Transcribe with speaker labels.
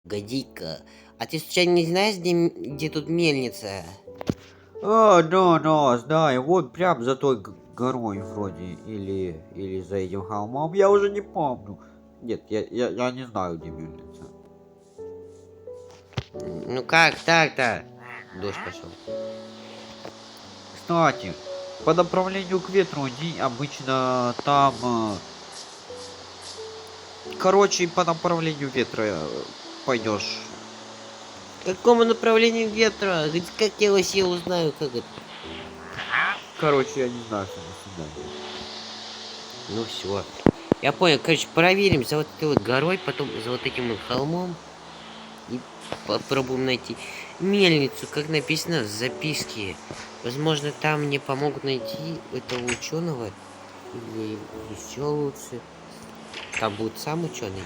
Speaker 1: Погоди-ка, а ты случайно не знаешь, где тут мельница?
Speaker 2: Да, знаю, вот прям за той горой вроде, или за этим холмом, я уже не помню. Нет, я не знаю, где мельница.
Speaker 1: Ну как так-то? Дождь пошел.
Speaker 2: Кстати, по направлению к ветру иди, обычно там... Короче, по направлению ветра пойдешь.
Speaker 1: Какому направлению ветра? Хоть как я вообще узнаю, как это?
Speaker 2: Короче, я не знаю, что на свидание.
Speaker 1: Ну все. Я понял, короче, проверим за вот этой вот горой, потом за вот этим вот холмом. И попробуем найти мельницу, как написано в записке. Возможно, там мне помогут найти этого ученого. Или еще лучше. Там будет сам ученый.